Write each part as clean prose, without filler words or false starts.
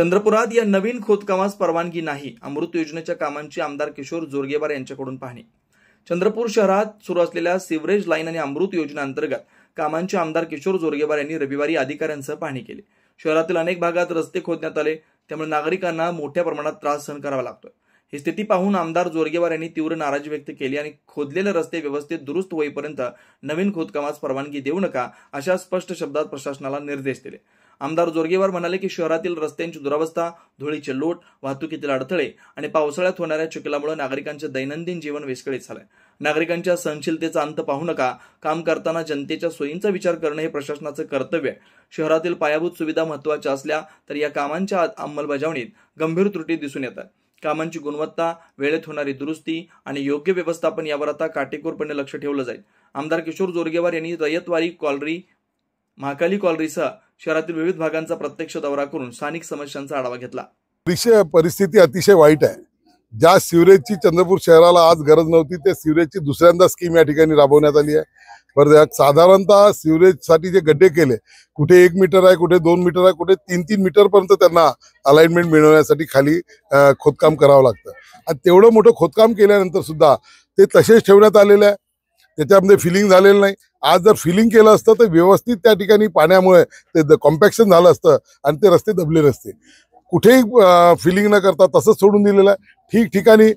चंद्रपुरात या नवीन खोदकामास परवानगी नाही. अमृत योजनेच्या कामांची आमदार किशोर जोरगेवार यांच्याकडून पाहणी. चंद्रपूर शहरात सुरू असलेल्या सिवरेज लाईन आणि अमृत योजनेअंतर्गत कामांची आमदार किशोर जोरगेवार यांनी रविवारी अधिकाऱ्यांसह पाहणी केली. शहरातील अनेक भागात रस्ते खोदण्यात आले, त्यामुळे नागरिकांना मोठ्या प्रमाणात त्रास सहन करावा लागतोय. ही स्थिती पाहून आमदार जोरगेवार यांनी तीव्र नाराजी व्यक्त केली आणि खोदलेले रस्ते व्यवस्थित दुरुस्त होईपर्यंत नवीन खोदकामास परवानगी देऊ नका अशा स्पष्ट शब्दात प्रशासनाला निर्देश दिले. आमदार जोरगेवार म्हणाले की शहरातील रस्त्यांची दुरावस्था, धुळीचे लोट, वाहतुकीतील अडथळे आणि पावसाळ्यात होणाऱ्या चिखलामुळे नागरिकांचे दैनंदिन जीवन विस्कळीत झालंय. नागरिकांच्या सहनशीलतेचा अंत पाहू नका. काम करताना जनतेच्या सोयींचा विचार करणं हे प्रशासनाचं कर्तव्य आहे. शहरातील पायाभूत सुविधा महत्त्वाच्या असल्या तर या कामांच्या अंमलबजावणीत गंभीर त्रुटी दिसून येतात. कामांची गुणवत्ता, वेळेत होणारी दुरुस्ती आणि योग्य व्यवस्थापन यावर आता काटेकोरपणे लक्ष ठेवलं जाईल. आमदार किशोर जोरगेवार यांनी रयतवारी कॉलरी, महाकाली कॉलरीसह शहरातील विविध भागांचा प्रत्यक्ष दौरा करून स्थानिक समस्यांचा आढावा घेतला. परिस्थिती अतिशय वाईट आहे. ज्या सिवरेजची चंद्रपूर शहराला आज गरज नव्हती त्या सिवरेजची दुसऱ्यांदा स्कीम या ठिकाणी राबवण्यात आली आहे. साधारणतः सिवरेजसाठी जे गड्डे केले, कुठे 1 मीटर आहे, कुठे 2 मीटर आहे, कुठे 3-3 मीटर पर्यंत त्यांना अलाइनमेंट मिळवण्यासाठी खाली खोदकाम करावं लागतं. आणि तेवढं मोठं खोदकाम केल्यानंतर सुद्धा ते तसेच ठेवण्यात आलेले आहे. त्याच्यामध्ये फिलिंग झालेलं नाही. आज जर फिलिंग केलं असतं तर व्यवस्थित त्या ठिकाणी पाण्यामुळे ते कॉम्पॅक्शन झालं असतं आणि ते रस्ते दबले नसते. कुठेही फिलिंग न करता तसंच सोडून दिलेलं आहे. ठिकठिकाणी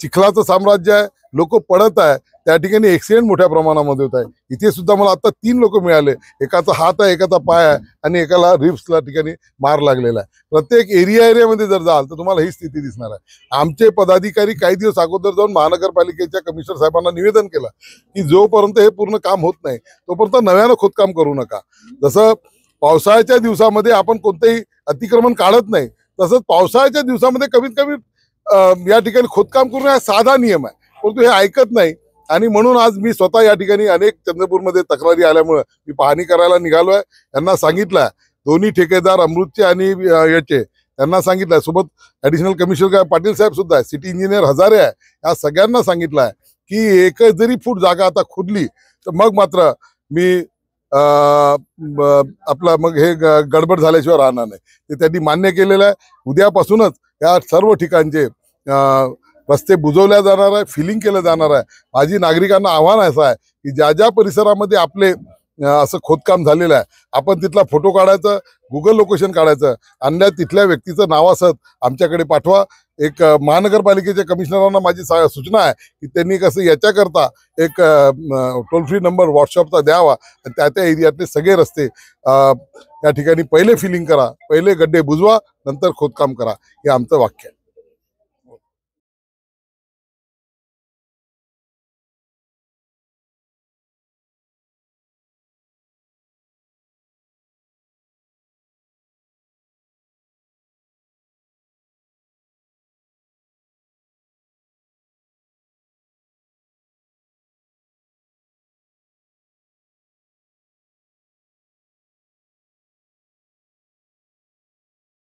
चिखलाचं साम्राज्य आहे, लोक पडत आहे, त्या ठिकाणी ऍक्सिडेंट मोठ्या प्रमाणामध्ये होत आहे. इथे सुद्धा मला आता 3 लोक मिळाले, एकाचा हात आहे, एकाचा पाय आहे आणि एकाला रिब्सला ठिकाणी मार लागलेला आहे. प्रत्येक एरियामध्ये जर जाल तर तुम्हाला ही स्थिती दिसणार आहे. आमचे पदाधिकारी काही दिवस अगोदर जाऊन महानगरपालिकेच्या कमिशनर साहेबांना निवेदन केलं की जोपर्यंत हे पूर्ण काम होत नाही तोपर्यंत नव्यानं खोदकाम करू नका. जसं पावसाळ्याच्या दिवसामध्ये आपण कोणतेही अतिक्रमण काढत नाही, तसंच पावसाळ्याच्या दिवसामध्ये कमीत कमी या ठिकाणी खोदकाम करणं हा साधा नियम आहे, परंतु हे ऐकत नाही. आणि म्हणून आज मी स्वतः या ठिकाणी अनेक चंद्रपूरमध्ये तक्रारी आल्यामुळे मी पाहणी करायला निघालोय. यांना सांगितलं, दोन्ही ठेकेदार अमृतचे आणि याचे त्यांना सांगितलंय, सोबत ऍडिशनल कमिशनर पाटील साहेब सुद्धा आहे, सिटी इंजिनियर हजारे आहे, या सगळ्यांना सांगितलंय की एक जरी फूट जागा आता खोदली तर मग मात्र मी आपला मग हे गडबड झाल्याशिवाय राहणार नाही. ते त्यांनी मान्य केलेलं आहे. उद्यापासूनच या सर्व ठिकाणचे रस्ते बुजवल्या जाणार आहे, फिलिंग केलं जाणार आहे. माझी नागरिकांना आव्हान असं आहे की ज्या ज्या परिसरामध्ये आपले असं खोदकाम झालेलं आहे आपण तिथला फोटो काढायचं, गुगल लोकेशन काढायचं आणि तिथल्या व्यक्तीचं नावासह आमच्याकडे पाठवा. एक महानगरपालिकेच्या कमिशनरांना माझी सूचना आहे की त्यांनी कसं याच्याकरता एक टोल फ्री नंबर व्हॉट्सअपचा द्यावा. त्या त्या एरियातले सगळे रस्ते या ठिकाणी पहिले फिलिंग करा, पहिले गड्डे बुजवा, नंतर खोदकाम करा, हे आमचं वाक्य आहे.